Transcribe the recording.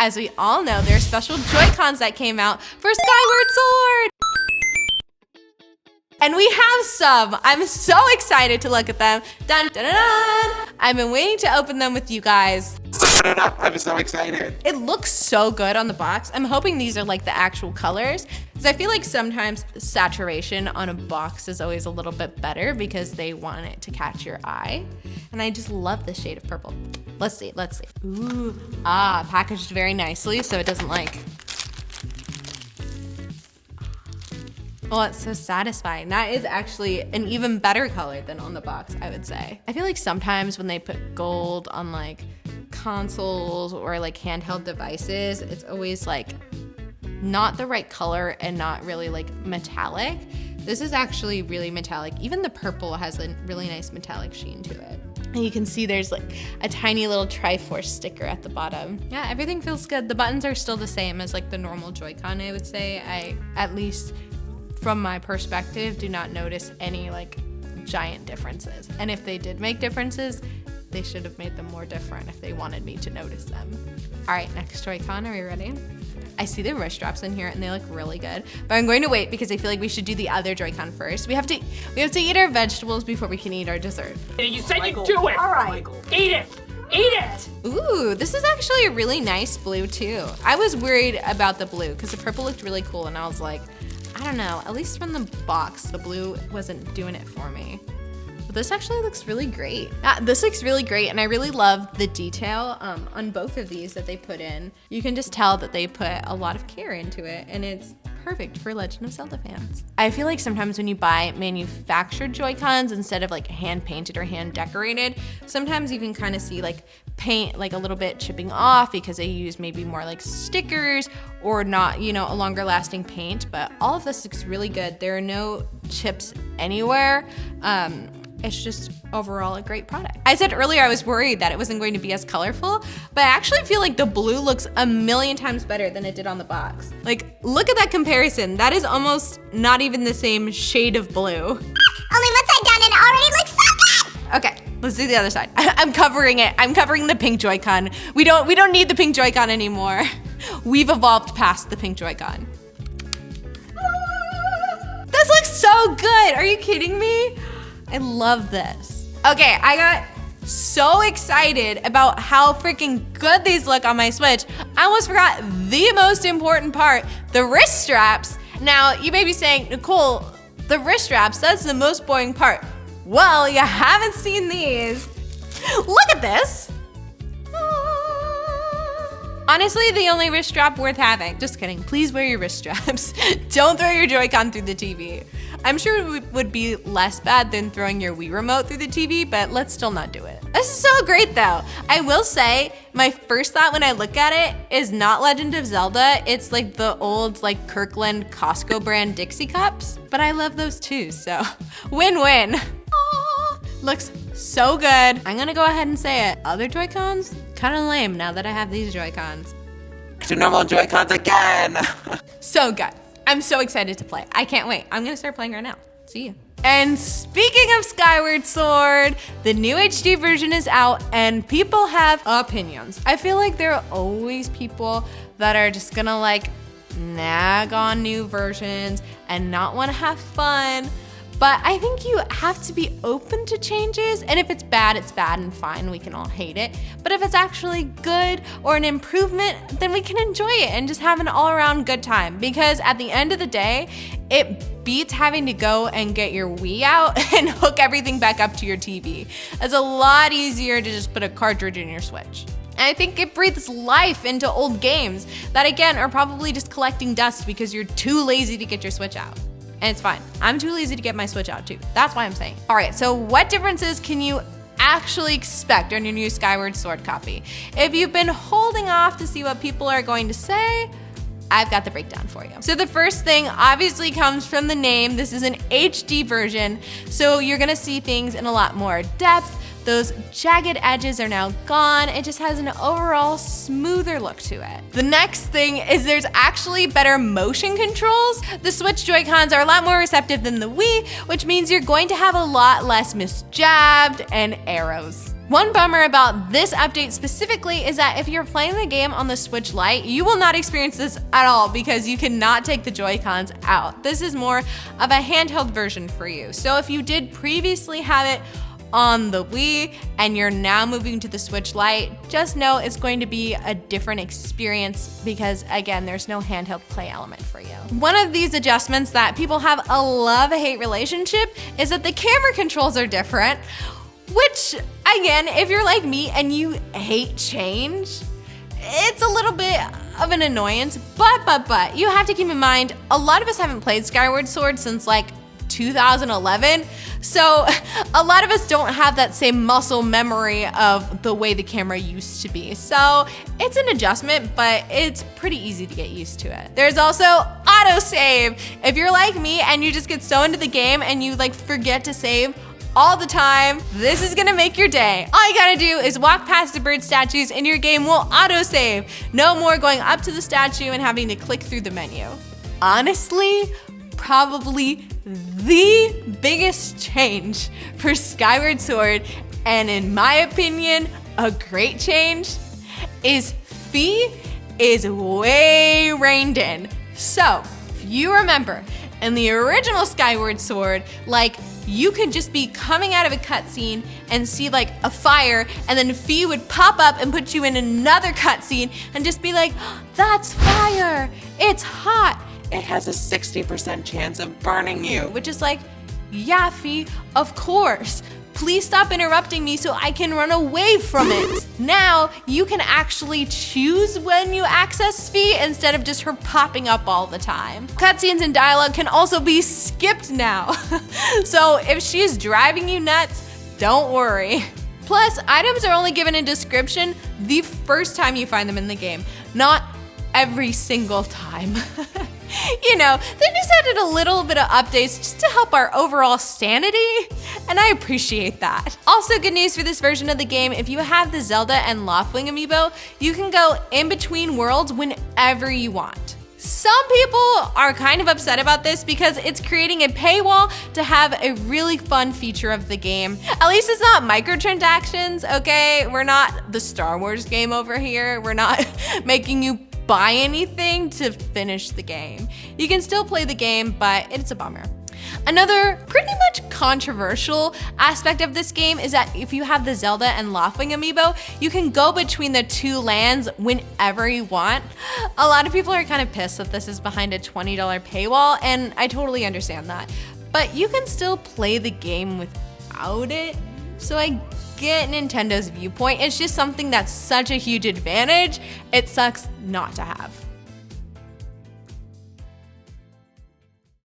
As we all know, there are special Joy-Cons that came out for Skyward Sword. And we have some. I'm so excited to look at them. Dun, dun, dun, dun. I've been waiting to open them with you guys. I'm so excited. It looks so good on the box. I'm hoping these are like the actual colors, because I feel like sometimes saturation on a box is always a little bit better because they want it to catch your eye. And I just love this shade of purple. Let's see, let's see. Ooh, packaged very nicely so it doesn't like. Oh, it's so satisfying. That is actually an even better color than on the box, I would say. I feel like sometimes when they put gold on like consoles or like handheld devices, it's always like not the right color and not really like metallic. This is actually really metallic. Even the purple has a really nice metallic sheen to it. And you can see there's like a tiny little Triforce sticker at the bottom. Yeah, everything feels good. The buttons are still the same as like the normal Joy-Con, I would say. I, at least from my perspective, do not notice any like giant differences. And if they did make differences, they should have made them more different if they wanted me to notice them. All right, next Joy-Con, are we ready? I see the wrist straps in here and they look really good, but I'm going to wait because I feel like we should do the other Joy-Con first. We have to eat our vegetables before we can eat our dessert. You said you'd do it. All right, eat it. Eat it! Ooh, this is actually a really nice blue too. I was worried about the blue because the purple looked really cool and I was like, I don't know, at least from the box, the blue wasn't doing it for me. But this actually looks really great. This looks really great and I really love the detail on both of these that they put in. You can just tell that they put a lot of care into it and it's perfect for Legend of Zelda fans. I feel like sometimes when you buy manufactured Joy-Cons instead of like hand painted or hand decorated, sometimes you can kind of see like paint like a little bit chipping off because they use maybe more like stickers or not, you know, a longer lasting paint, but all of this looks really good. There are no chips anywhere. It's just overall a great product. I said earlier I was worried that it wasn't going to be as colorful, but I actually feel like the blue looks a million times better than it did on the box. Like, look at that comparison. That is almost not even the same shade of blue. Only one side done and it already looks so good! Okay, let's do the other side. I'm covering it. I'm covering the pink Joy-Con. We don't need the pink Joy-Con anymore. We've evolved past the pink Joy-Con. This looks so good. Are you kidding me? I love this. Okay, I got so excited about how freaking good these look on my Switch. I almost forgot the most important part, the wrist straps. Now, you may be saying, Nicole, the wrist straps, that's the most boring part. Well, you haven't seen these. Look at this. Honestly, the only wrist strap worth having. Just kidding, please wear your wrist straps. Don't throw your Joy-Con through the TV. I'm sure it would be less bad than throwing your Wii remote through the TV, but let's still not do it. This is so great though. I will say, my first thought when I look at it is not Legend of Zelda. It's like the old like Kirkland Costco brand Dixie cups, but I love those too, so win-win. Looks so good. I'm gonna go ahead and say it. Other Joy-Cons, kind of lame now that I have these Joy-Cons. To normal Joy-Cons again. So good. I'm so excited to play. I can't wait. I'm gonna start playing right now. See you. And speaking of Skyward Sword, the new HD version is out and people have opinions. I feel like there are always people that are just gonna like nag on new versions and not wanna have fun. But I think you have to be open to changes, and if it's bad and fine, we can all hate it. But if it's actually good or an improvement, then we can enjoy it and just have an all-around good time. Because at the end of the day, it beats having to go and get your Wii out and hook everything back up to your TV. It's a lot easier to just put a cartridge in your Switch. And I think it breathes life into old games that, again, are probably just collecting dust because you're too lazy to get your Switch out. And it's fine. I'm too lazy to get my Switch out too. That's why I'm saying. All right, so what differences can you actually expect on your new Skyward Sword copy? If you've been holding off to see what people are going to say, I've got the breakdown for you. So the first thing obviously comes from the name. This is an HD version, so you're gonna see things in a lot more depth. Those jagged edges are now gone. It just has an overall smoother look to it. The next thing is there's actually better motion controls. The Switch Joy-Cons are a lot more receptive than the Wii, which means you're going to have a lot less misjabbed and arrows. One bummer about this update specifically is that if you're playing the game on the Switch Lite, you will not experience this at all because you cannot take the Joy-Cons out. This is more of a handheld version for you. So if you did previously have it on the Wii and you're now moving to the Switch Lite, just know it's going to be a different experience because again, there's no handheld play element for you. One of these adjustments that people have a love-hate relationship is that the camera controls are different, which again, if you're like me and you hate change, it's a little bit of an annoyance, but you have to keep in mind, a lot of us haven't played Skyward Sword since like 2011. So a lot of us don't have that same muscle memory of the way the camera used to be. So it's an adjustment, but it's pretty easy to get used to it. There's also autosave. If you're like me and you just get so into the game and you like forget to save all the time, this is gonna make your day. All you gotta do is walk past the bird statues and your game will autosave. No more going up to the statue and having to click through the menu. Honestly, probably the biggest change for Skyward Sword, and in my opinion, a great change, is Fi is way reined in. So, if you remember, in the original Skyward Sword, like, you could just be coming out of a cutscene and see like a fire, and then Fi would pop up and put you in another cutscene and just be like, oh, that's fire, it's hot. It has a 60% chance of burning you. Which is like, yeah, Fi, of course. Please stop interrupting me so I can run away from it. Now, you can actually choose when you access Fi instead of just her popping up all the time. Cutscenes and dialogue can also be skipped now. So if she's driving you nuts, don't worry. Plus, items are only given a description the first time you find them in the game, not every single time. You know, they just added a little bit of updates just to help our overall sanity, and I appreciate that. Also, good news for this version of the game, if you have the Zelda and Loftwing amiibo, you can go in between worlds whenever you want. Some people are kind of upset about this because it's creating a paywall to have a really fun feature of the game. At least it's not microtransactions, okay? We're not the Star Wars game over here. We're not making you buy anything to finish the game. You can still play the game, but it's a bummer. Another pretty much controversial aspect of this game is that if you have the Zelda and Loftwing amiibo, you can go between the two lands whenever you want. A lot of people are kind of pissed that this is behind a $20 paywall, and I totally understand that. But you can still play the game without it, so I get Nintendo's viewpoint. It's just something that's such a huge advantage, it sucks not to have.